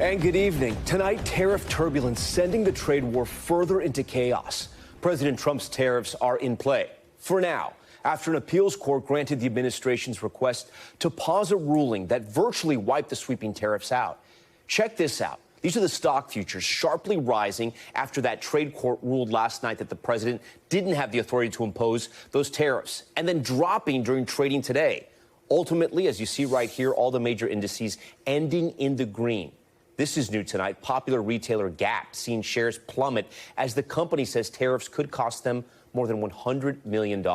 And good evening. Tonight, tariff turbulence sending the trade war further into chaos. President Trump's tariffs are in play for now, after an appeals court granted the administration's request to pause a ruling that virtually wiped the sweeping tariffs out. Check this out. These are the stock futures sharply rising after that trade court ruled last night that the president didn't have the authority to impose those tariffs, and then dropping during trading today. Ultimately, as you see right here, all the major indices ending in the green. This is new tonight. Popular retailer Gap seeing shares plummet as the company says tariffs could cost them more than $100 million.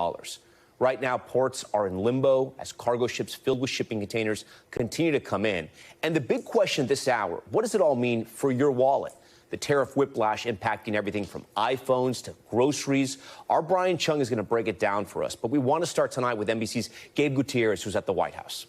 Right now, ports are in limbo as cargo ships filled with shipping containers continue to come in. And the big question this hour, what does it all mean for your wallet? The tariff whiplash impacting everything from iPhones to groceries. Our Brian Chung is going to break it down for us. But we want to start tonight with NBC's Gabe Gutierrez, who's at the White House.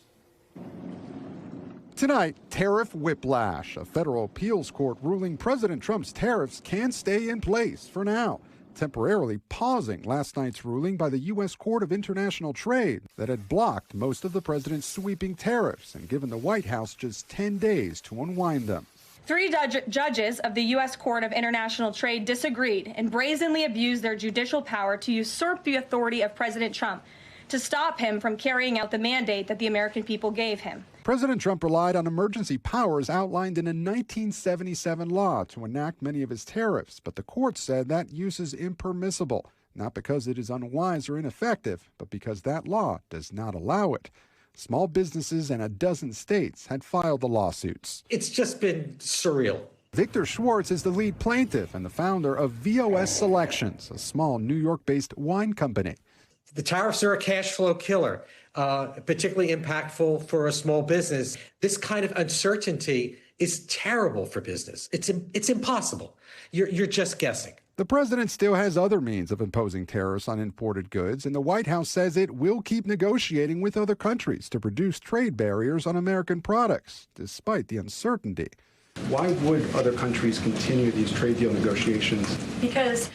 Tonight, tariff whiplash. A federal appeals court ruling President Trump's tariffs can stay in place for now, temporarily pausing last night's ruling by the U.S. Court of International Trade that had blocked most of the president's sweeping tariffs and given the White House just 10 days to unwind them. Three judges of the U.S. Court of International Trade disagreed and brazenly abused their judicial power to usurp the authority of President Trump to stop him from carrying out the mandate that the American people gave him. President Trump relied on emergency powers outlined in a 1977 law to enact many of his tariffs, but the court said that use is impermissible, not because it is unwise or ineffective, but because that law does not allow it. Small businesses in a dozen states had filed the lawsuits. It's just been surreal. Victor Schwartz is the lead plaintiff and the founder of VOS Selections, a small New York-based wine company. The tariffs are a cash flow killer, particularly impactful for a small business. This kind of uncertainty is terrible for business. It's impossible. You're just guessing. The president still has other means of imposing tariffs on imported goods, and the White House says it will keep negotiating with other countries to reduce trade barriers on American products, despite the uncertainty. Why would other countries continue these trade deal negotiations? Because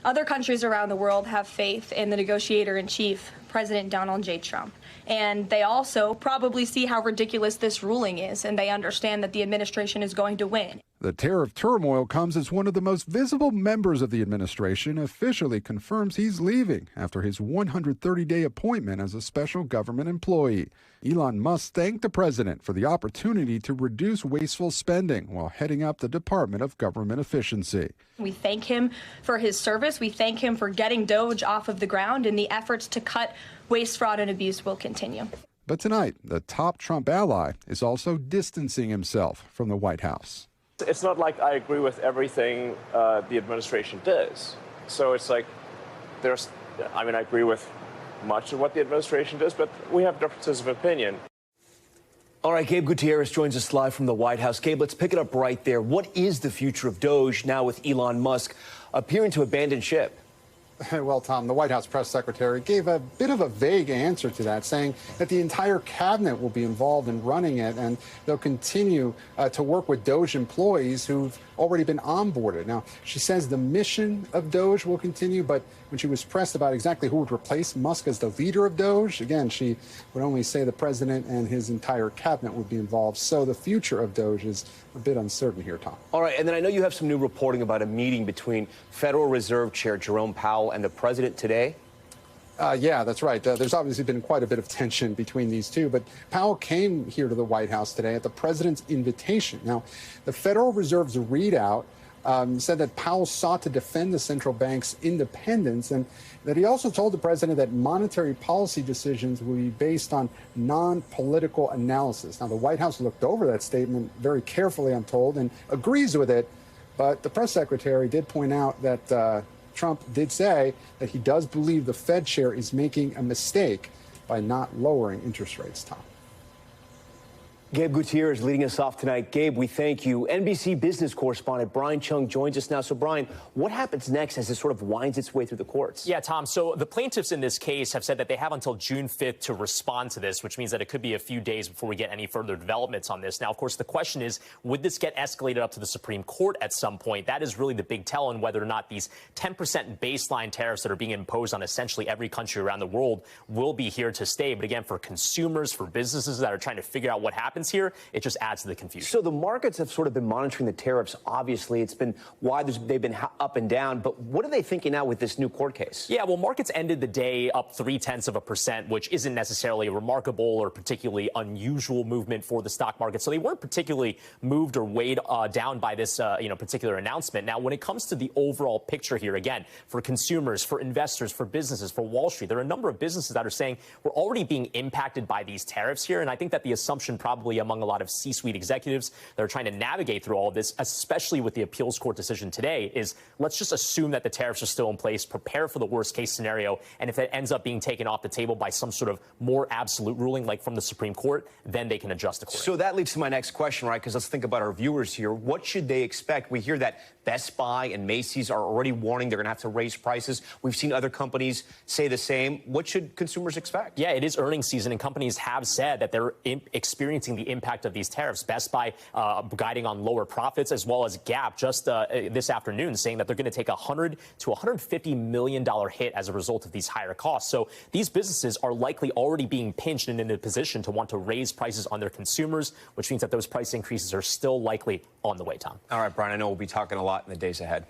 other countries around the world have faith in the negotiator-in-chief, President Donald J. Trump. And they also probably see how ridiculous this ruling is, and they understand that the administration is going to win. The tariff turmoil comes as one of the most visible members of the administration officially confirms he's leaving after his 130-day appointment as a special government employee. Elon Musk thanked the president for the opportunity to reduce wasteful spending while heading up the Department of Government Efficiency. We thank him for his service. We thank him for getting DOGE off of the ground, and the efforts to cut waste, fraud, and abuse will continue. But tonight, the top Trump ally is also distancing himself from the White House. It's not like I agree with everything the administration does. So it's like I agree with much of what the administration does, but we have differences of opinion. All right, Gabe Gutierrez joins us live from the White House. Gabe, let's pick it up right there. What is the future of DOGE now with Elon Musk appearing to abandon ship? Well, Tom, the White House press secretary gave a bit of a vague answer to that, saying that the entire cabinet will be involved in running it, and they'll continue to work with DOGE employees who've already been onboarded. Now, she says the mission of DOGE will continue, but when she was pressed about exactly who would replace Musk as the leader of DOGE, again, she would only say the president and his entire cabinet would be involved. So the future of DOGE is a bit uncertain here, Tom. All right, and then I know you have some new reporting about a meeting between Federal Reserve Chair Jerome Powell and the president today. Yeah, that's right. There's obviously been quite a bit of tension between these two, but Powell came here to the White House today at the president's invitation. Now, the Federal Reserve's readout said that Powell sought to defend the central bank's independence, and that he also told the president that monetary policy decisions will be based on non-political analysis. Now, the White House looked over that statement very carefully, I'm told, and agrees with it, but the press secretary did point out that Trump did say that he does believe the Fed chair is making a mistake by not lowering interest rates, Tom. Gabe Gutierrez leading us off tonight. Gabe, we thank you. NBC business correspondent Brian Chung joins us now. So, Brian, what happens next as this sort of winds its way through the courts? Yeah, Tom. So the plaintiffs in this case have said that they have until June 5th to respond to this, which means that it could be a few days before we get any further developments on this. Now, of course, the question is, would this get escalated up to the Supreme Court at some point? That is really the big tell on whether or not these 10% baseline tariffs that are being imposed on essentially every country around the world will be here to stay. But again, for consumers, for businesses that are trying to figure out what happens happens here, it just adds to the confusion. So the markets have sort of been monitoring the tariffs. Obviously, it's been why they've been up and down. But what are they thinking now with this new court case? Yeah, well, markets ended the day up 0.3%, which isn't necessarily a remarkable or particularly unusual movement for the stock market. So they weren't particularly moved or weighed down by this particular announcement. Now, when it comes to the overall picture here, again, for consumers, for investors, for businesses, for Wall Street, there are a number of businesses that are saying we're already being impacted by these tariffs here. And I think that the assumption probably among a lot of C-suite executives that are trying to navigate through all of this, especially with the appeals court decision today, is let's just assume that the tariffs are still in place, prepare for the worst case scenario. And if it ends up being taken off the table by some sort of more absolute ruling like from the Supreme Court, then they can adjust accordingly. So that leads to my next question, right? Because let's think about our viewers here. What should they expect? We hear that Best Buy and Macy's are already warning they're going to have to raise prices. We've seen other companies say the same. What should consumers expect? Yeah, it is earnings season, and companies have said that they're experiencing the impact of these tariffs. Best Buy guiding on lower profits, as well as Gap just this afternoon saying that they're going to take $100 to $150 million hit as a result of these higher costs. So these businesses are likely already being pinched and in a position to want to raise prices on their consumers, which means that those price increases are still likely on the way, Tom. All right, Brian, I know we'll be talking a lot in the days ahead.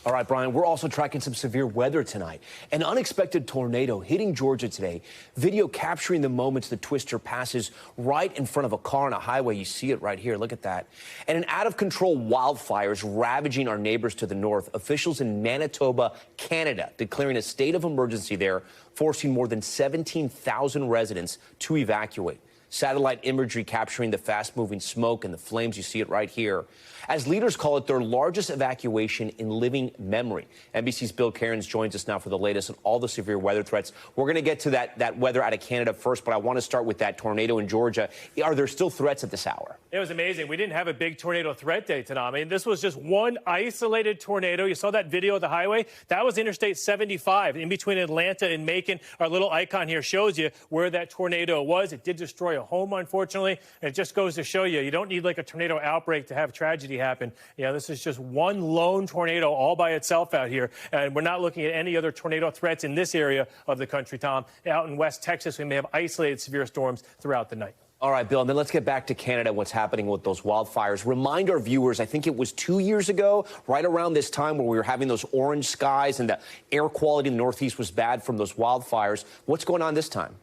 All right, Brian, we're also tracking some severe weather tonight. An unexpected tornado hitting Georgia today. Video capturing the moments the twister passes right in front of a car on a highway. You see it right here. Look at that. And an out-of-control wildfires ravaging our neighbors to the north. Officials in Manitoba, Canada, declaring a state of emergency there, forcing more than 17,000 residents to evacuate. Satellite imagery capturing the fast-moving smoke and the flames. You see it right here. As leaders call it their largest evacuation in living memory. NBC's Bill Cairns joins us now for the latest on all the severe weather threats. We're going to get to that weather out of Canada first, but I want to start with that tornado in Georgia. Are there still threats at this hour? It was amazing. We didn't have a big tornado threat day tonight. I mean, this was just one isolated tornado. You saw that video of the highway? That was Interstate 75 in between Atlanta and Macon. Our little icon here shows you where that tornado was. It did destroy a home, unfortunately. And it just goes to show you, you don't need like a tornado outbreak to have tragedy happen. You know, this is just one lone tornado all by itself out here. And we're not looking at any other tornado threats in this area of the country, Tom. Out in West Texas, we may have isolated severe storms throughout the night. All right, Bill, and then let's get back to Canada, what's happening with those wildfires. Remind our viewers, I think it was 2 years ago, right around this time where we were having those orange skies and the air quality in the Northeast was bad from those wildfires. What's going on this time?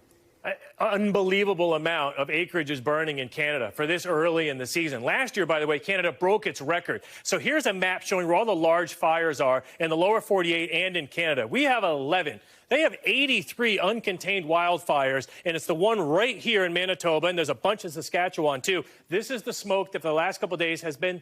Unbelievable amount of acreage is burning in Canada for this early in the season. Last year, by the way, Canada broke its record. So here's a map showing where all the large fires are in the lower 48 and in Canada. We have 11. They have 83 uncontained wildfires, and it's the one right here in Manitoba, and there's a bunch in Saskatchewan, too. This is the smoke that for the last couple of days has been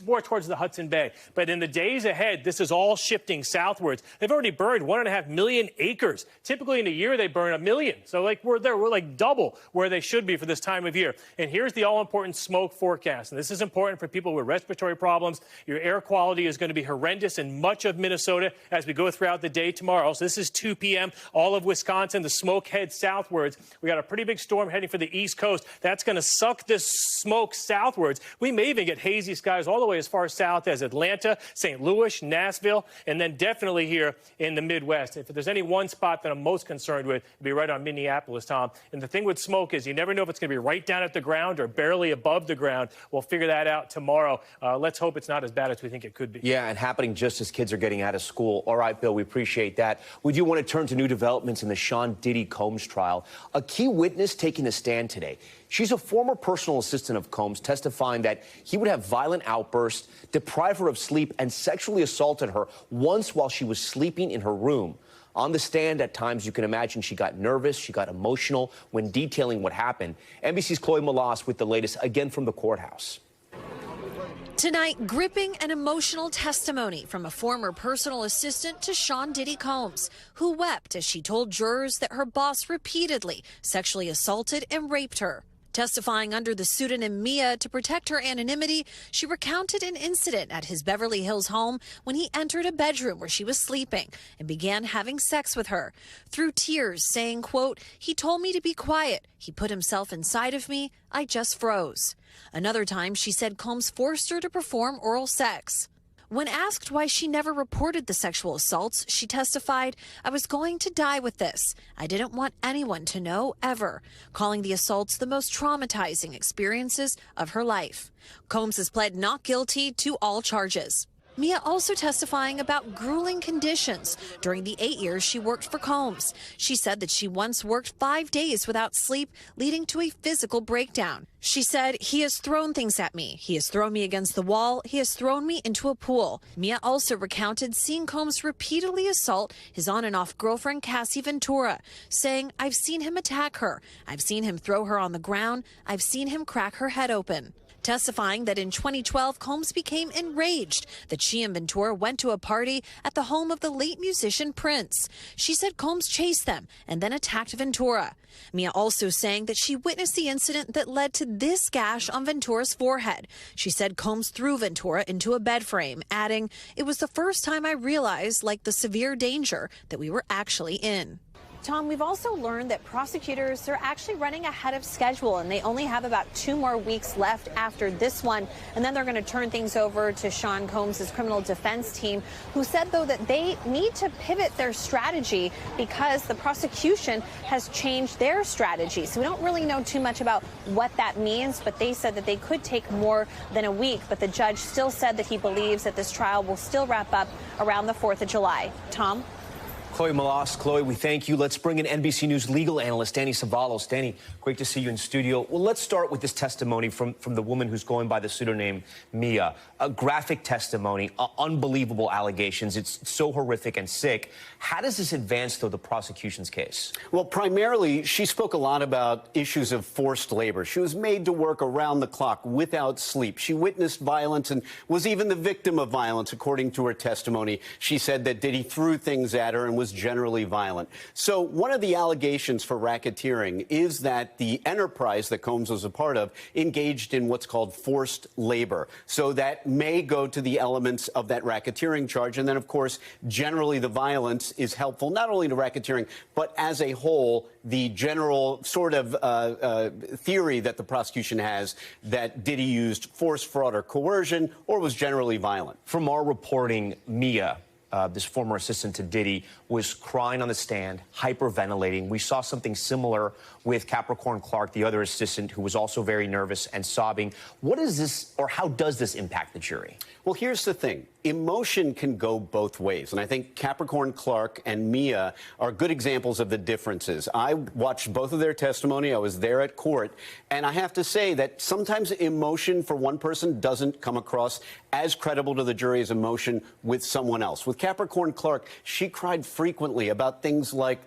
more towards the Hudson Bay. But in the days ahead, this is all shifting southwards. They've already burned 1.5 million acres. Typically in a year, they burn 1 million. So like we're like double where they should be for this time of year. And here's the all-important smoke forecast. And this is important for people with respiratory problems. Your air quality is going to be horrendous in much of Minnesota as we go throughout the day tomorrow. So this is 2 p.m. All of Wisconsin, the smoke heads southwards. We got a pretty big storm heading for the East Coast. That's going to suck this smoke southwards. We may even get hazy skies all the way as far south as Atlanta, St. Louis, Nashville, and then definitely here in the Midwest. If there's any one spot that I'm most concerned with, it'd be right on Minneapolis, Tom. And the thing with smoke is you never know if it's going to be right down at the ground or barely above the ground. We'll figure that out tomorrow. Let's hope it's not as bad as we think it could be. Yeah, and happening just as kids are getting out of school. All right, Bill, we appreciate that. We do want to turn to new developments in the Sean Diddy Combs trial. A key witness taking a stand today. She's a former personal assistant of Combs, testifying that he would have violent outbursts, deprive her of sleep, and sexually assaulted her once while she was sleeping in her room. On the stand, at times, you can imagine she got nervous, she got emotional when detailing what happened. NBC's Chloe Malas with the latest, again from the courthouse. Tonight, gripping and emotional testimony from a former personal assistant to Sean Diddy Combs, who wept as she told jurors that her boss repeatedly sexually assaulted and raped her. Testifying under the pseudonym Mia to protect her anonymity, she recounted an incident at his Beverly Hills home when he entered a bedroom where she was sleeping and began having sex with her. Through tears, saying, quote, "He told me to be quiet. He put himself inside of me. I just froze." Another time, she said Combs forced her to perform oral sex. When asked why she never reported the sexual assaults, she testified, "I was going to die with this. I didn't want anyone to know ever," calling the assaults the most traumatizing experiences of her life. Combs has pled not guilty to all charges. Mia also testifying about grueling conditions during the 8 years she worked for Combs. She said that she once worked 5 days without sleep, leading to a physical breakdown. She said, "He has thrown things at me. He has thrown me against the wall. He has thrown me into a pool." Mia also recounted seeing Combs repeatedly assault his on and off girlfriend, Cassie Ventura, saying, "I've seen him attack her. I've seen him throw her on the ground. I've seen him crack her head open." Testifying that in 2012, Combs became enraged that she and Ventura went to a party at the home of the late musician Prince. She said Combs chased them and then attacked Ventura. Mia also saying that she witnessed the incident that led to this gash on Ventura's forehead. She said Combs threw Ventura into a bed frame, adding, "It was the first time I realized, like, the severe danger that we were actually in." Tom, we've also learned that prosecutors are actually running ahead of schedule, and they only have about 2 more weeks left after this one. And then they're going to turn things over to Sean Combs' criminal defense team, who said, though, that they need to pivot their strategy because the prosecution has changed their strategy. So we don't really know too much about what that means, but they said that they could take more than a week. But the judge still said that he believes that this trial will still wrap up around the 4th of July. Tom? Chloe Malas. Chloe, we thank you. Let's bring in NBC News legal analyst Danny Savalos. Danny, great to see you in studio. Well, let's start with this testimony from the woman who's going by the pseudonym Mia. A graphic testimony, unbelievable allegations. It's so horrific and sick. How does this advance, though, the prosecution's case? Well, primarily, she spoke a lot about issues of forced labor. She was made to work around the clock without sleep. She witnessed violence and was even the victim of violence, according to her testimony. She said that Diddy threw things at her and was generally violent. So one of the allegations for racketeering is that the enterprise that Combs was a part of engaged in what's called forced labor. So that may go to the elements of that racketeering charge. And then, of course, generally the violence is helpful not only to racketeering, but as a whole, the general sort of theory that the prosecution has that Diddy used force, fraud, or coercion, or was generally violent. From our reporting, Mia, this former assistant to Diddy, was crying on the stand, hyperventilating. We saw something similar with Capricorn Clark, the other assistant, who was also very nervous and sobbing. What is this, or how does this impact the jury? Well, here's the thing. Emotion can go both ways. And I think Capricorn Clark and Mia are good examples of the differences. I watched both of their testimony. I was there at court. And I have to say that sometimes emotion for one person doesn't come across as credible to the jury as emotion with someone else. With Capricorn Clark, she cried frequently about things like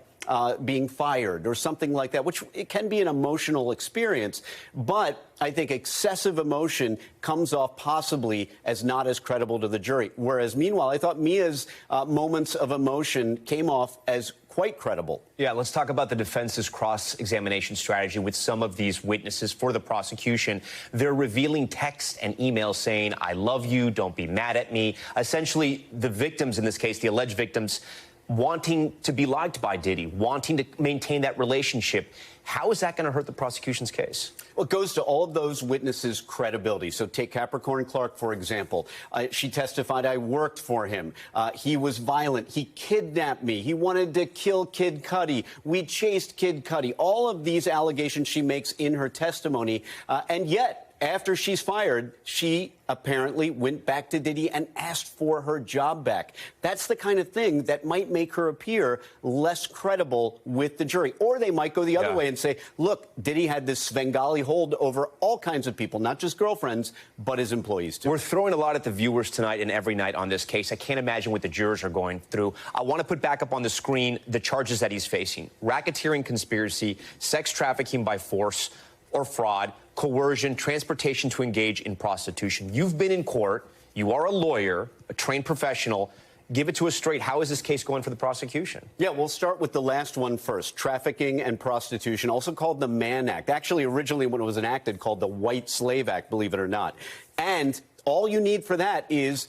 being fired or something like that, which it can be an emotional experience. But I think excessive emotion comes off possibly as not as credible to the jury. Whereas, meanwhile, I thought Mia's moments of emotion came off as quite credible. Yeah, let's talk about the defense's cross-examination strategy with some of these witnesses for the prosecution. They're revealing texts and emails saying, "I love you, don't be mad at me." Essentially, the victims in this case, the alleged victims, wanting to be liked by Diddy, wanting to maintain that relationship. How is that going to hurt the prosecution's case? Well, it goes to all of those witnesses' credibility. So take Capricorn Clark, for example. She testified, "I worked for him. He was violent. He kidnapped me. He wanted to kill Kid Cudi. We chased Kid Cudi." All of these allegations she makes in her testimony. And yet, after she's fired, she apparently went back to Diddy and asked for her job back. That's the kind of thing that might make her appear less credible with the jury. Or they might go the other way and say, look, Diddy had this Svengali hold over all kinds of people, not just girlfriends, but his employees, too. We're throwing a lot at the viewers tonight and every night on this case. I can't imagine what the jurors are going through. I want to put back up on the screen the charges that he's facing: racketeering, conspiracy, sex trafficking by force or fraud, coercion, transportation to engage in prostitution. You've been in court. You are a lawyer, a trained professional. Give it to us straight. How is this case going for the prosecution? Yeah, we'll start with the last one first. Trafficking and prostitution, also called the Mann Act. Actually, originally when it was enacted, called the White Slave Act, believe it or not. And all you need for that is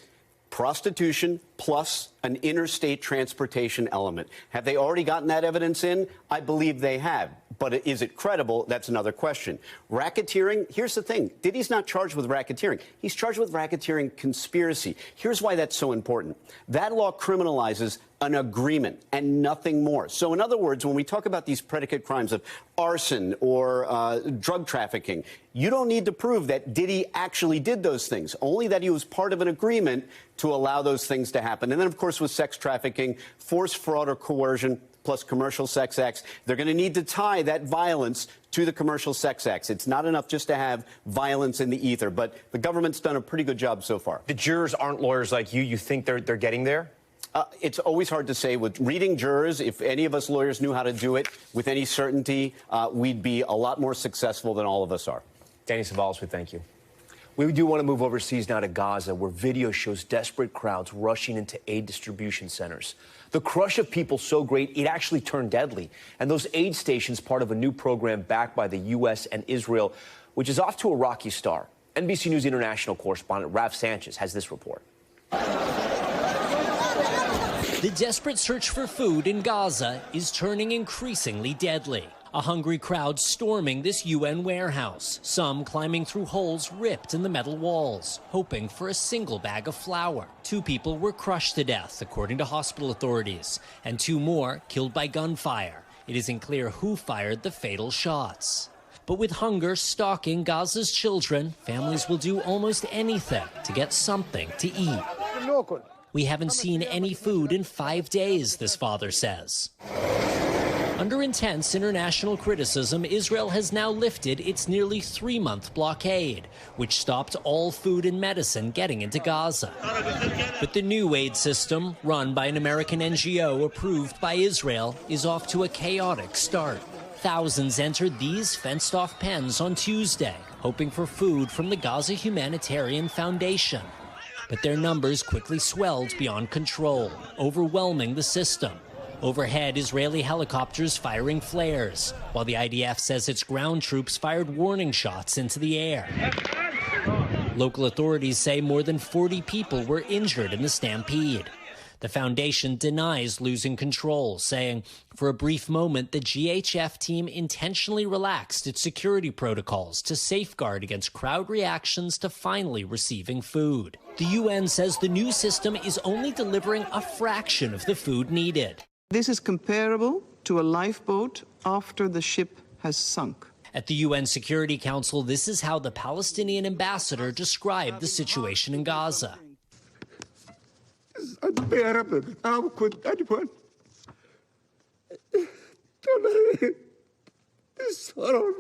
prostitution plus an interstate transportation element. Have they already gotten that evidence in? I believe they have. But is it credible? That's another question. Racketeering, here's the thing. Diddy's not charged with racketeering. He's charged with racketeering conspiracy. Here's why that's so important. That law criminalizes an agreement and nothing more. So in other words, when we talk about these predicate crimes of arson or drug trafficking, you don't need to prove that Diddy actually did those things, only that he was part of an agreement to allow those things to happen. And then, of course, with sex trafficking, force, fraud, or coercion, plus commercial sex acts, they're going to need to tie that violence to the commercial sex acts. It's not enough just to have violence in the ether, but the government's done a pretty good job so far. The jurors aren't lawyers like you. You think they're getting there? It's always hard to say. With reading jurors, if any of us lawyers knew how to do it with any certainty, we'd be a lot more successful than all of us are. Danny Savalas, we thank you. We do want to move overseas now to Gaza, where video shows desperate crowds rushing into aid distribution centers. The crush of people so great, it actually turned deadly. And those aid stations, part of a new program backed by the U.S. and Israel, which is off to a rocky start. NBC News International correspondent Raf Sanchez has this report. The desperate search for food in Gaza is turning increasingly deadly. A hungry crowd storming this UN warehouse, some climbing through holes ripped in the metal walls, hoping for a single bag of flour. 2 people were crushed to death, according to hospital authorities, and 2 more killed by gunfire. It isn't clear who fired the fatal shots. But with hunger stalking Gaza's children, families will do almost anything to get something to eat. We haven't seen any food in 5 days, this father says. Under intense international criticism, Israel has now lifted its nearly 3-month blockade, which stopped all food and medicine getting into Gaza. But the new aid system, run by an American NGO approved by Israel, is off to a chaotic start. Thousands entered these fenced-off pens on Tuesday, hoping for food from the Gaza Humanitarian Foundation. But their numbers quickly swelled beyond control, overwhelming the system. Overhead, Israeli helicopters firing flares, while the IDF says its ground troops fired warning shots into the air. Local authorities say more than 40 people were injured in the stampede. The foundation denies losing control, saying, for a brief moment, the GHF team intentionally relaxed its security protocols to safeguard against crowd reactions to finally receiving food. The UN says the new system is only delivering a fraction of the food needed. This is comparable to a lifeboat after the ship has sunk. At the UN Security Council, this is how the Palestinian ambassador described the situation in Gaza. It's unbearable. How could anyone tolerate this horror?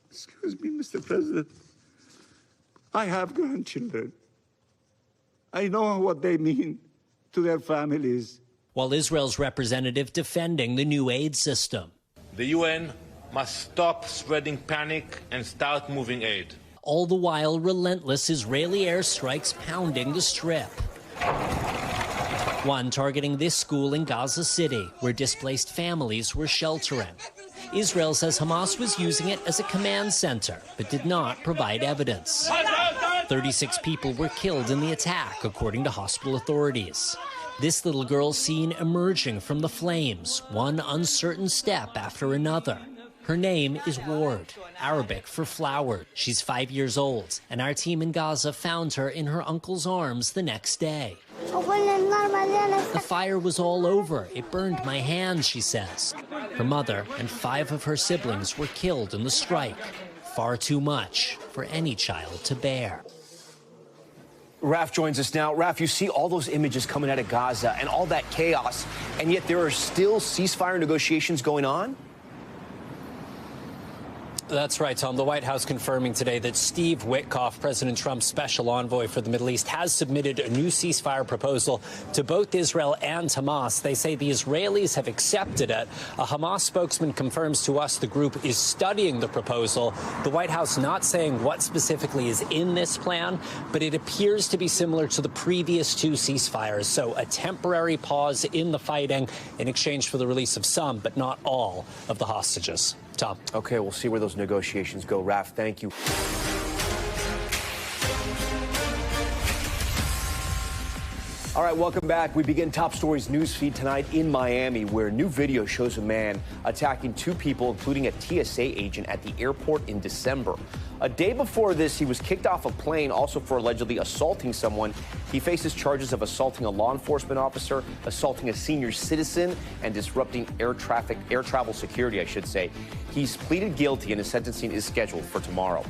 Excuse me, Mr. President. I have grandchildren. I know what they mean to their families. While Israel's representative defending the new aid system. The UN must stop spreading panic and start moving aid. All the while, relentless Israeli airstrikes pounding the strip. One targeting this school in Gaza City, where displaced families were sheltering. Israel says Hamas was using it as a command center, but did not provide evidence. 36 people were killed in the attack, according to hospital authorities. This little girl seen emerging from the flames, one uncertain step after another. Her name is Ward, Arabic for flower. She's 5 years old, and our team in Gaza found her in her uncle's arms the next day. The fire was all over. It burned my hands, she says. Her mother and 5 of her siblings were killed in the strike. Far too much for any child to bear. Raf joins us now. Raf, you see all those images coming out of Gaza and all that chaos, and yet there are still ceasefire negotiations going on? That's right, Tom. The White House confirming today that Steve Witkoff, President Trump's special envoy for the Middle East, has submitted a new ceasefire proposal to both Israel and Hamas. They say the Israelis have accepted it. A Hamas spokesman confirms to us the group is studying the proposal. The White House not saying what specifically is in this plan, but it appears to be similar to the previous 2 ceasefires. So a temporary pause in the fighting in exchange for the release of some, but not all, of the hostages. Tom. Okay, we'll see where those negotiations go. Raf, thank you. All right, welcome back. We begin Top Stories news feed tonight in Miami, where new video shows a man attacking two people, including a TSA agent at the airport in December. A day before this, he was kicked off a plane also for allegedly assaulting someone. He faces charges of assaulting a law enforcement officer, assaulting a senior citizen, and disrupting air travel security, I should say. He's pleaded guilty and his sentencing is scheduled for tomorrow.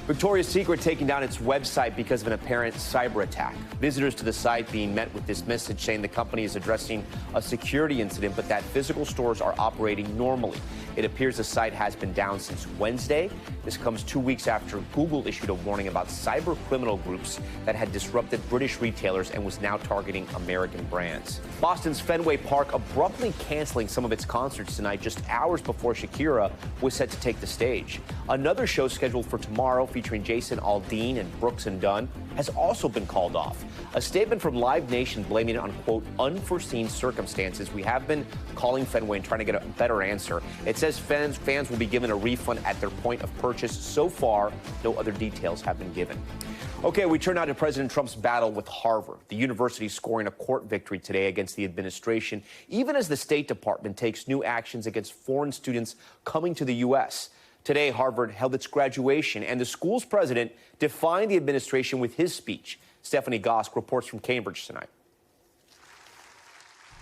Victoria's Secret taking down its website because of an apparent cyber attack. Visitors to the site being met with this message saying the company is addressing a security incident, but that physical stores are operating normally. It appears the site has been down since Wednesday. This comes 2 weeks after Google issued a warning about cyber criminal groups that had disrupted British retailers and was now targeting American brands. Boston's Fenway Park abruptly canceling some of its concerts tonight just hours before Shakira was set to take the stage. Another show scheduled for tomorrow featuring Jason Aldean and Brooks and Dunn has also been called off. A statement from Live Nation blaming it on, quote, unforeseen circumstances. We have been calling Fenway and trying to get a better answer. It says fans will be given a refund at their point of purchase. So far, no other details have been given. Okay, we turn now to President Trump's battle with Harvard. The university scoring a court victory today against the administration, even as the State Department takes new actions against foreign students coming to the U.S. Today, Harvard held its graduation, and the school's president defined the administration with his speech. Stephanie Gosk reports from Cambridge tonight.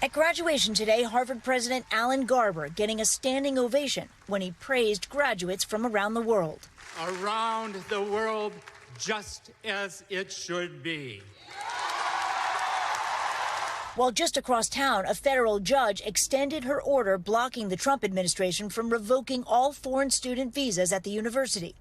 At graduation today, Harvard President Alan Garber getting a standing ovation when he praised graduates from around the world. Around the world, just as it should be. While just across town, a federal judge extended her order blocking the Trump administration from revoking all foreign student visas at the university.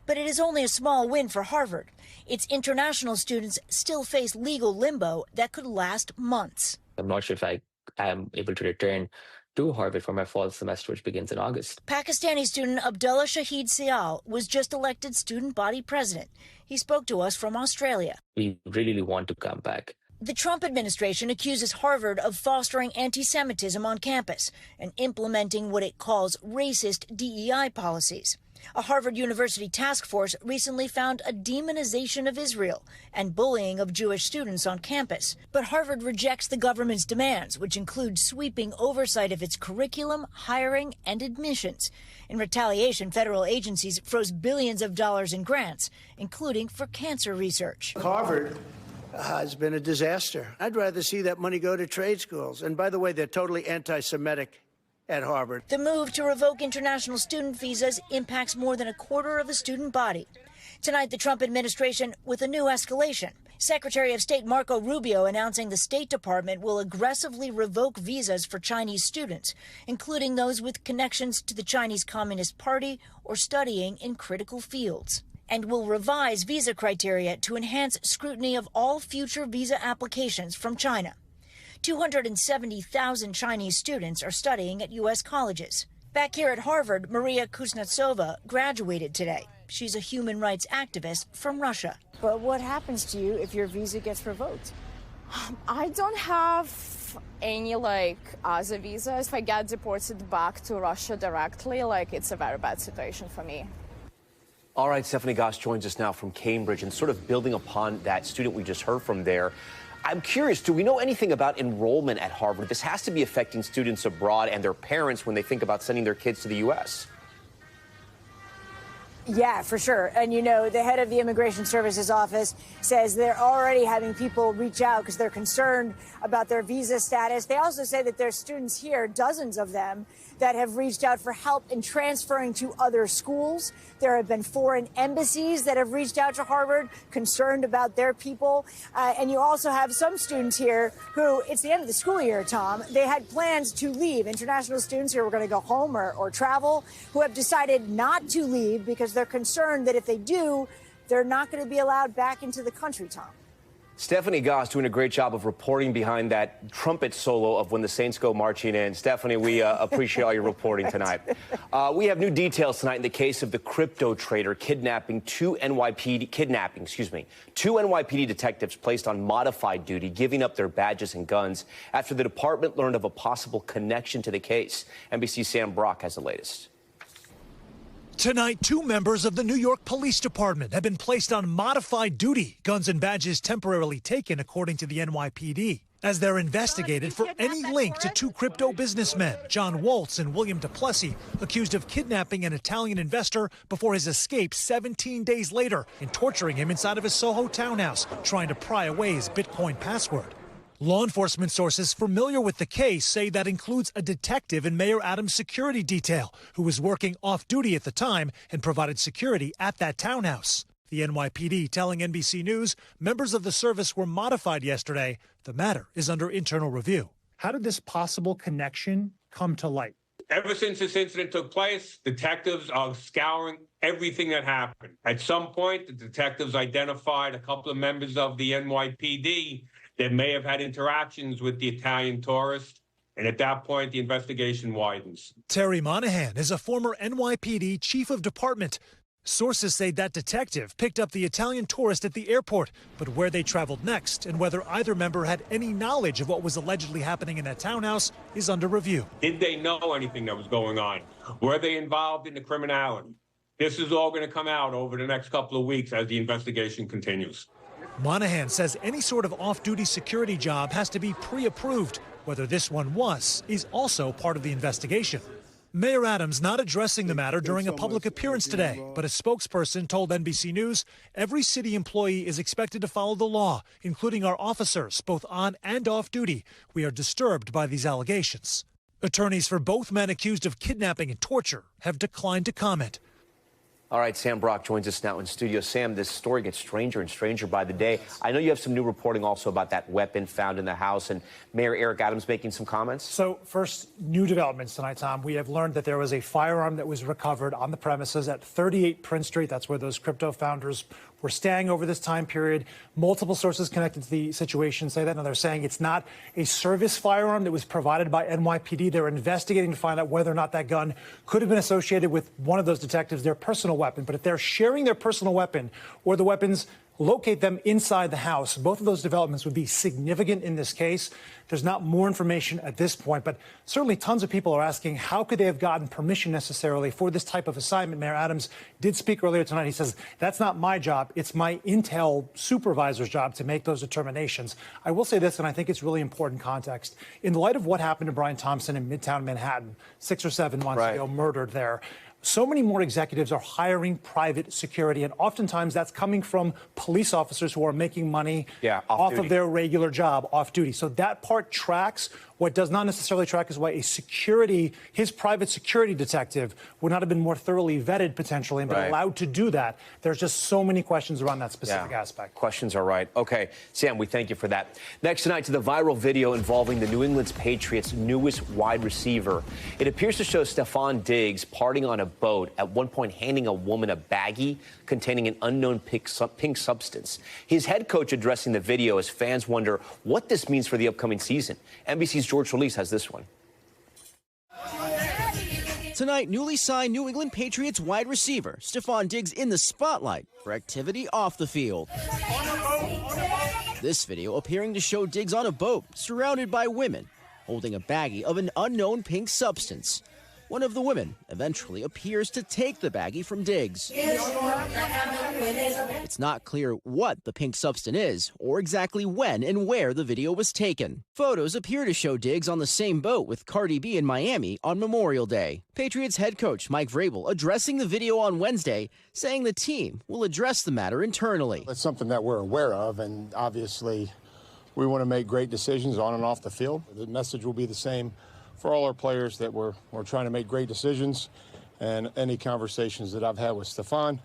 But it is only a small win for Harvard. Its international students still face legal limbo that could last months. I'm not sure if I am able to return to Harvard for my fall semester, which begins in August. Pakistani student Abdullah Shahid Sial was just elected student body president. He spoke to us from Australia. We really want to come back. The Trump administration accuses Harvard of fostering anti-Semitism on campus and implementing what it calls racist DEI policies. A Harvard University task force recently found a demonization of Israel and bullying of Jewish students on campus. But Harvard rejects the government's demands, which include sweeping oversight of its curriculum, hiring, and admissions. In retaliation, federal agencies froze billions of dollars in grants, including for cancer research. Harvard has been a disaster. I'd rather see that money go to trade schools. And by the way, they're totally anti-Semitic at Harvard. The move to revoke international student visas impacts more than a quarter of the student body. Tonight, the Trump administration with a new escalation. Secretary of State Marco Rubio announcing the State Department will aggressively revoke visas for Chinese students, including those with connections to the Chinese Communist Party or studying in critical fields, and will revise visa criteria to enhance scrutiny of all future visa applications from China. 270,000 Chinese students are studying at U.S. colleges. Back here at Harvard, Maria Kuznetsova graduated today. She's a human rights activist from Russia. But what happens to you if your visa gets revoked? I don't have any, other visas. If I get deported back to Russia directly, it's a very bad situation for me. All right, Stephanie Goss joins us now from Cambridge, and sort of building upon that student we just heard from there. I'm curious, do we know anything about enrollment at Harvard? This has to be affecting students abroad and their parents when they think about sending their kids to the U.S. Yeah, for sure. And, the head of the Immigration Services Office says they're already having people reach out because they're concerned about their visa status. They also say that there's students here, dozens of them, that have reached out for help in transferring to other schools. There have been foreign embassies that have reached out to Harvard, concerned about their people. And you also have some students here who, it's the end of the school year, Tom. They had plans to leave. International students who were going to go home or travel, who have decided not to leave because they're concerned that if they do, they're not going to be allowed back into the country, Tom. Stephanie Goss doing a great job of reporting behind that trumpet solo of When the Saints Go Marching In. Stephanie, we appreciate all your reporting tonight. We have new details tonight in the case of the crypto trader kidnapping two NYPD detectives placed on modified duty, giving up their badges and guns after the department learned of a possible connection to the case. NBC's Sam Brock has the latest. Tonight, 2 members of the New York Police Department have been placed on modified duty, guns and badges temporarily taken, according to the NYPD, as they're investigated for any link to 2 crypto businessmen, John Waltz and William Duplessis, accused of kidnapping an Italian investor before his escape 17 days later and torturing him inside of his Soho townhouse, trying to pry away his Bitcoin password. Law enforcement sources familiar with the case say that includes a detective in Mayor Adams' security detail who was working off-duty at the time and provided security at that townhouse. The NYPD telling NBC News members of the service were modified yesterday. The matter is under internal review. How did this possible connection come to light? Ever since this incident took place, detectives are scouring everything that happened. At some point, the detectives identified a couple of members of the NYPD that may have had interactions with the Italian tourist, and at that point, the investigation widens. Terry Monahan is a former NYPD chief of department. Sources say that detective picked up the Italian tourist at the airport, but where they traveled next and whether either member had any knowledge of what was allegedly happening in that townhouse is under review. Did they know anything that was going on? Were they involved in the criminality? This is all going to come out over the next couple of weeks as the investigation continues. Monahan says any sort of off-duty security job has to be pre-approved. Whether this one was is also part of the investigation. Mayor Adams not addressing the matter during a public appearance today, but a spokesperson told NBC News every city employee is expected to follow the law, including our officers, both on and off duty. We are disturbed by these allegations. Attorneys for both men accused of kidnapping and torture have declined to comment. All right, Sam Brock joins us now in studio. Sam, this story gets stranger and stranger by the day. I know you have some new reporting also about that weapon found in the house, and Mayor Eric Adams making some comments. So first, new developments tonight, Tom. We have learned that there was a firearm that was recovered on the premises at 38 Prince Street. That's where those crypto founders were staying over this time period. Multiple sources connected to the situation say that. Now they're saying it's not a service firearm that was provided by NYPD. They're investigating to find out whether or not that gun could have been associated with one of those detectives, their personal weapon. But if they're sharing their personal weapon or the weapons, locate them inside the house, both of those developments would be significant in this case. There's not more information at this point, but certainly tons of people are asking how could they have gotten permission necessarily for this type of assignment. Mayor Adams did speak earlier tonight. He says, that's not my job. It's my intel supervisor's job to make those determinations. I will say this, and I think it's really important context. In the light of what happened to Brian Thompson in Midtown Manhattan 6 or 7 months ago, murdered there, so many more executives are hiring private security, and oftentimes that's coming from police officers who are making money off of their regular job, off duty. So that part tracks. What does not necessarily track is why his private security detective would not have been more thoroughly vetted potentially and been allowed to do that. There's just so many questions around that specific aspect. Questions are right. Okay, Sam, we thank you for that. Next tonight, to the viral video involving the New England Patriots' newest wide receiver. It appears to show Stefon Diggs partying on a boat, at one point handing a woman a baggie containing an unknown pink substance. His head coach addressing the video as fans wonder what this means for the upcoming season. NBC's George Solis has this one. Tonight, newly signed New England Patriots wide receiver Stefon Diggs in the spotlight for activity off the field. This video appearing to show Diggs on a boat surrounded by women holding a baggie of an unknown pink substance. One of the women eventually appears to take the baggie from Diggs. It's not clear what the pink substance is or exactly when and where the video was taken. Photos appear to show Diggs on the same boat with Cardi B in Miami on Memorial Day. Patriots head coach Mike Vrabel addressing the video on Wednesday, saying the team will address the matter internally. It's something that we're aware of, and obviously we want to make great decisions on and off the field. The message will be the same for all our players, that we're trying to make great decisions, and any conversations that I've had with Stefon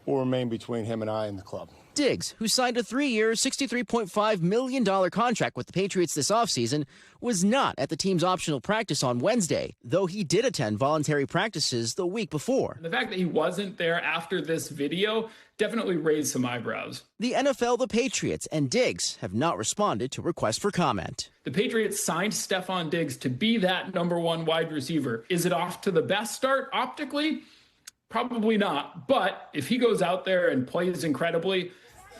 will remain between him and I and the club. Diggs, who signed a 3-year, $63.5 million contract with the Patriots this offseason, was not at the team's optional practice on Wednesday, though he did attend voluntary practices the week before. The fact that he wasn't there after this video definitely raised some eyebrows. The NFL, the Patriots, and Diggs have not responded to requests for comment. The Patriots signed Stefon Diggs to be that #1 wide receiver. Is it off to the best start optically? Probably not. But if he goes out there and plays incredibly,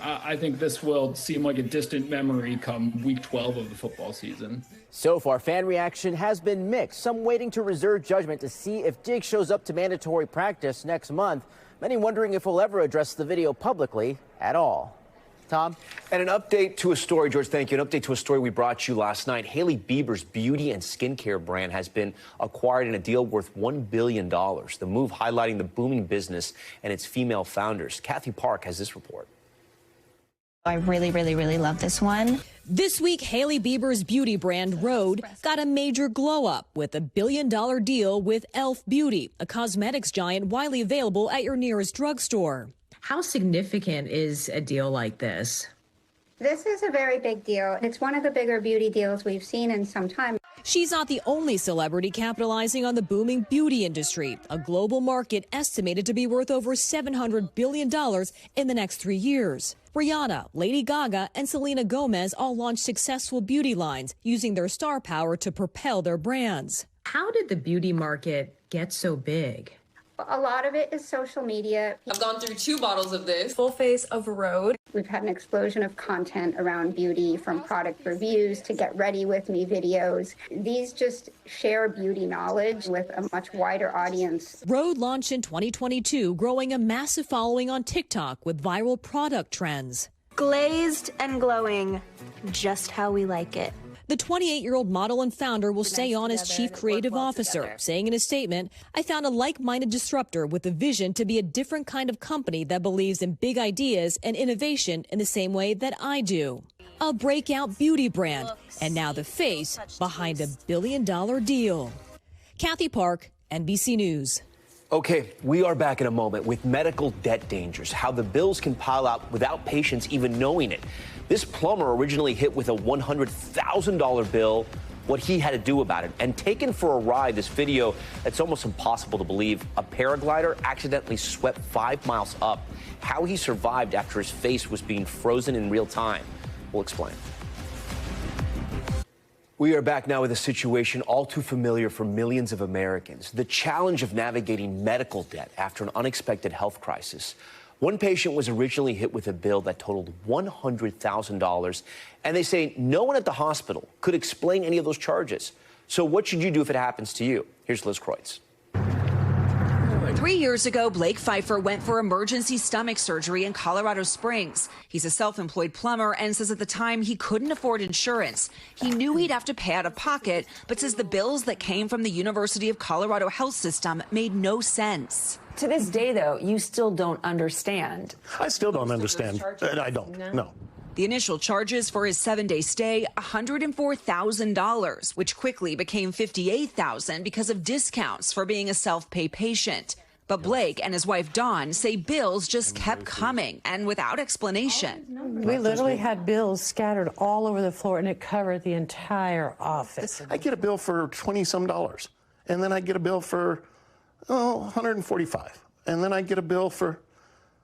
I think this will seem like a distant memory come week 12 of the football season. So far, fan reaction has been mixed. Some waiting to reserve judgment to see if Diggs shows up to mandatory practice next month. Many wondering if he'll ever address the video publicly at all. Tom? And an update to a story, George, thank you. An update to a story we brought you last night. Hailey Bieber's beauty and skincare brand has been acquired in a deal worth $1 billion. The move highlighting the booming business and its female founders. Kathy Park has this report. I really love this one. This week, Hailey Bieber's beauty brand Rhode got a major glow up with a $1 billion deal with e.l.f. Beauty, a cosmetics giant widely available at your nearest drugstore. How significant is a deal like this? This is a very big deal. It's one of the bigger beauty deals we've seen in some time. She's not the only celebrity capitalizing on the booming beauty industry, a global market estimated to be worth over $700 billion in the next 3 years. Rihanna, Lady Gaga, and Selena Gomez all launched successful beauty lines using their star power to propel their brands. How did the beauty market get so big? A lot of it is social media. I've gone through 2 bottles of this. Full face of Rhode. We've had an explosion of content around beauty, from product reviews to get ready with me videos. These just share beauty knowledge with a much wider audience. Rhode launched in 2022, growing a massive following on TikTok with viral product trends. Glazed and glowing, just how we like it. The 28-year-old model and founder will stay on as chief creative officer, saying in a statement, "I found a like-minded disruptor with a vision to be a different kind of company that believes in big ideas and innovation in the same way that I do." A breakout beauty brand, and now the face behind a $1 billion deal. Kathy Park, NBC News. Okay, we are back in a moment with medical debt dangers, how the bills can pile up without patients even knowing it. This plumber originally hit with a $100,000 bill, what he had to do about it. And taken for a ride, this video, it's almost impossible to believe. A paraglider accidentally swept 5 miles up. How he survived after his face was being frozen in real time. We'll explain. We are back now with a situation all too familiar for millions of Americans. The challenge of navigating medical debt after an unexpected health crisis. One patient was originally hit with a bill that totaled $100,000, and they say no one at the hospital could explain any of those charges. So what should you do if it happens to you? Here's Liz Kreutz. 3 years ago, Blake Pfeiffer went for emergency stomach surgery in Colorado Springs. He's a self-employed plumber and says at the time he couldn't afford insurance. He knew he'd have to pay out of pocket, but says the bills that came from the University of Colorado health system made no sense. To this day, though, you still don't understand. I still don't understand. I don't. No. The initial charges for his 7-day stay, $104,000, which quickly became $58,000 because of discounts for being a self-pay patient. But Blake and his wife Dawn say bills just kept coming and without explanation. We literally had bills scattered all over the floor, and it covered the entire office. I get a bill for $20-some, and then I get a bill for $145, and then I get a bill for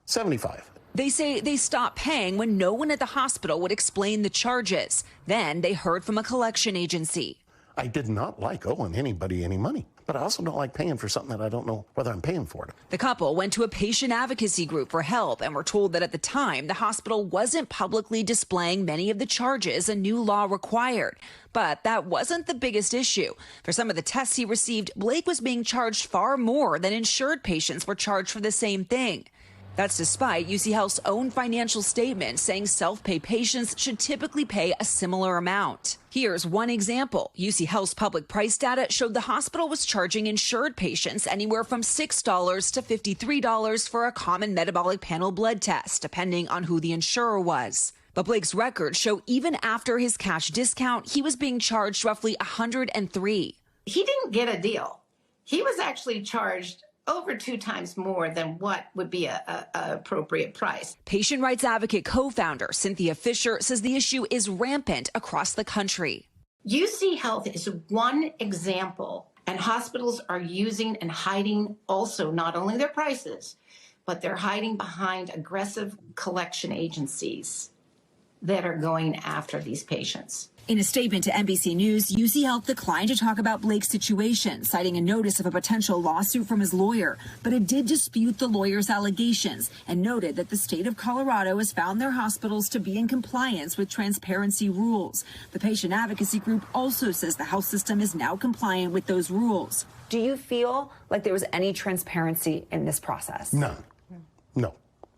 $75. They say they stopped paying when no one at the hospital would explain the charges. Then they heard from a collection agency. I did not like owing anybody any money, but I also don't like paying for something that I don't know whether I'm paying for it. The couple went to a patient advocacy group for help and were told that at the time, the hospital wasn't publicly displaying many of the charges a new law required. But that wasn't the biggest issue. For some of the tests he received, Blake was being charged far more than insured patients were charged for the same thing. That's despite UC Health's own financial statement saying self-pay patients should typically pay a similar amount. Here's one example. UC Health's public price data showed the hospital was charging insured patients anywhere from $6 to $53 for a common metabolic panel blood test, depending on who the insurer was. But Blake's records show even after his cash discount, he was being charged roughly $103. He didn't get a deal. He was actually charged over 2 times more than what would be a appropriate price. Patient rights advocate co-founder Cynthia Fisher says the issue is rampant across the country. UC Health is one example, and hospitals are using and hiding also not only their prices, but they're hiding behind aggressive collection agencies that are going after these patients. In a statement to NBC News, UC Health declined to talk about Blake's situation, citing a notice of a potential lawsuit from his lawyer, but it did dispute the lawyer's allegations and noted that the state of Colorado has found their hospitals to be in compliance with transparency rules. The patient advocacy group also says the health system is now compliant with those rules. Do you feel like there was any transparency in this process? None. No.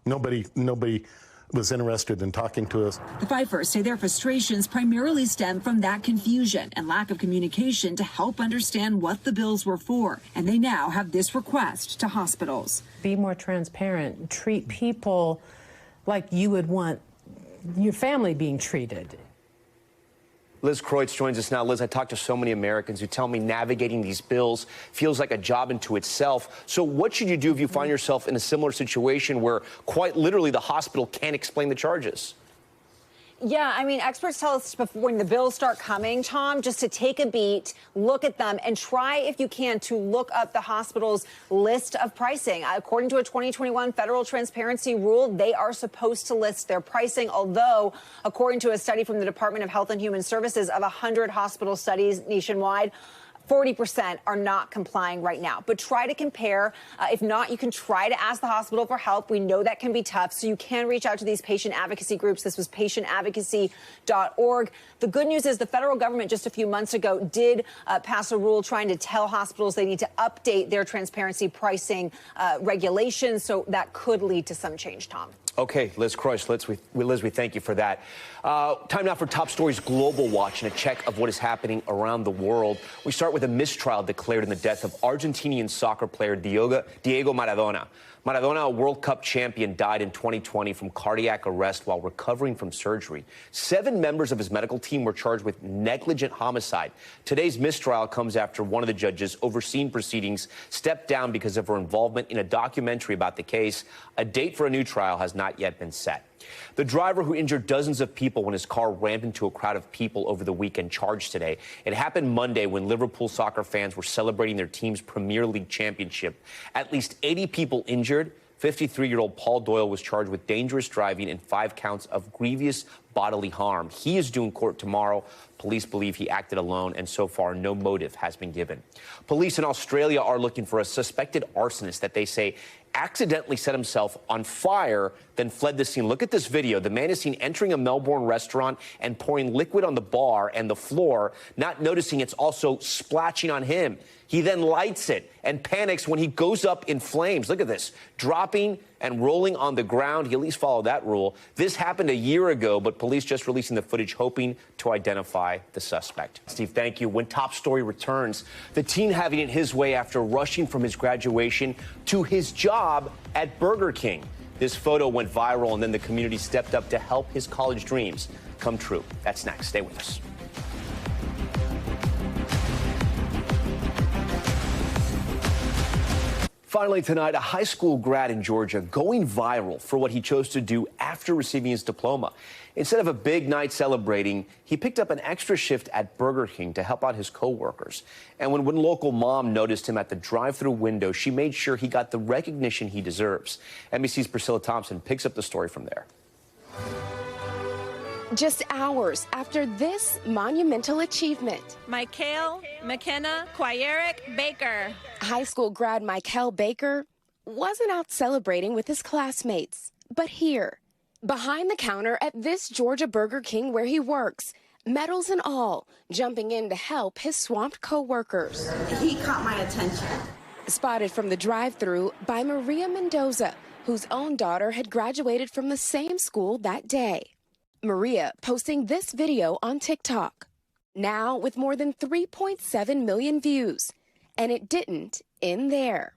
Nobody was interested in talking to us. The Pfeiffers say their frustrations primarily stem from that confusion and lack of communication to help understand what the bills were for. And they now have this request to hospitals. Be more transparent. Treat people like you would want your family being treated. Liz Kreutz joins us now. Liz, I talk to so many Americans who tell me navigating these bills feels like a job unto itself. So what should you do if you find yourself in a similar situation where quite literally the hospital can't explain the charges? Yeah, I mean, experts tell us before, when the bills start coming, Tom, just to take a beat, look at them, and try, if you can, to look up the hospital's list of pricing. According to a 2021 federal transparency rule, they are supposed to list their pricing, although, according to a study from the Department of Health and Human Services of 100 hospital studies nationwide, 40% are not complying right now. But try to compare. If not, you can try to ask the hospital for help. We know that can be tough, so you can reach out to these patient advocacy groups. This was patientadvocacy.org. The good news is the federal government just a few months ago did pass a rule trying to tell hospitals they need to update their transparency pricing regulations, so that could lead to some change, Tom. Okay, Liz Kreutz, Liz, we thank you for that. Time now for Top Stories Global Watch and a check of what is happening around the world. We start with a mistrial declared in the death of Argentinian soccer player Diego Maradona. Maradona, a World Cup champion, died in 2020 from cardiac arrest while recovering from surgery. 7 members of his medical team were charged with negligent homicide. Today's mistrial comes after one of the judges overseeing proceedings stepped down because of her involvement in a documentary about the case. A date for a new trial has not yet been set. The driver who injured dozens of people when his car rammed into a crowd of people over the weekend charged today. It happened Monday when Liverpool soccer fans were celebrating their team's Premier League championship. At least 80 people injured. 53-year-old Paul Doyle was charged with dangerous driving and 5 counts of grievous bodily harm. He is due in court tomorrow. Police believe he acted alone, and so far no motive has been given. Police in Australia are looking for a suspected arsonist that they say accidentally set himself on fire, then fled the scene. Look at this video. The man is seen entering a Melbourne restaurant and pouring liquid on the bar and the floor, not noticing it's also splashing on him. He then lights it and panics when he goes up in flames. Look at this, dropping and rolling on the ground. He at least followed that rule. This happened a year ago, but police just releasing the footage, hoping to identify the suspect. Steve, thank you. When Top Story returns, the teen having it his way after rushing from his graduation to his job at Burger King. This photo went viral, and then the community stepped up to help his college dreams come true. That's next. Stay with us. Finally tonight, a high school grad in Georgia going viral for what he chose to do after receiving his diploma. Instead of a big night celebrating, he picked up an extra shift at Burger King to help out his co-workers. And when one local mom noticed him at the drive-thru window, she made sure he got the recognition he deserves. NBC's Priscilla Thompson picks up the story from there. Just hours after this monumental achievement, Michael McKenna Quayerick Baker. High school grad Michael Baker wasn't out celebrating with his classmates, but here, behind the counter at this Georgia Burger King where he works, medals and all, jumping in to help his swamped co-workers. He caught my attention. Spotted from the drive-thru by Maria Mendoza, whose own daughter had graduated from the same school that day. Maria posting this video on TikTok, now with more than 3.7 million views. And it didn't end there.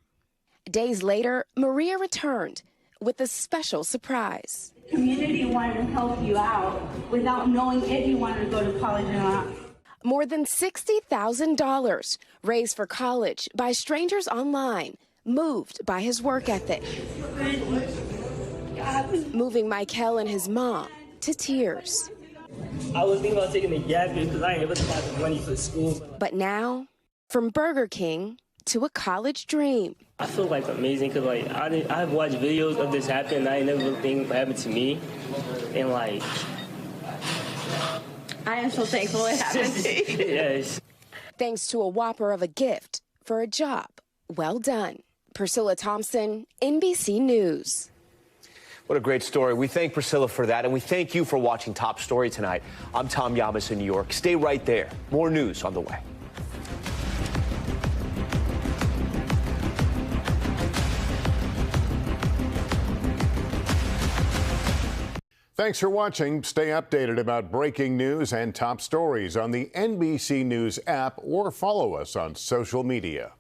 Days later, Maria returned with a special surprise. Community wanted to help you out without knowing if you wanted to go to college or not. More than $60,000 raised for college by strangers online, moved by his work ethic. Moving Michael and his mom to tears. I was thinking about taking a gap year because I ain't able to have the money for school. But now, from Burger King to a college dream. I feel like amazing because like I've watched videos of this happen and I ain't never think it would happen to me. And like I am so thankful it happened. Yes. Thanks to a whopper of a gift for a job well done. Priscilla Thompson, NBC News. What a great story. We thank Priscilla for that, and we thank you for watching Top Story tonight. I'm Tom Llamas in New York. Stay right there. More news on the way. Thanks for watching. Stay updated about breaking news and top stories on the NBC News app or follow us on social media.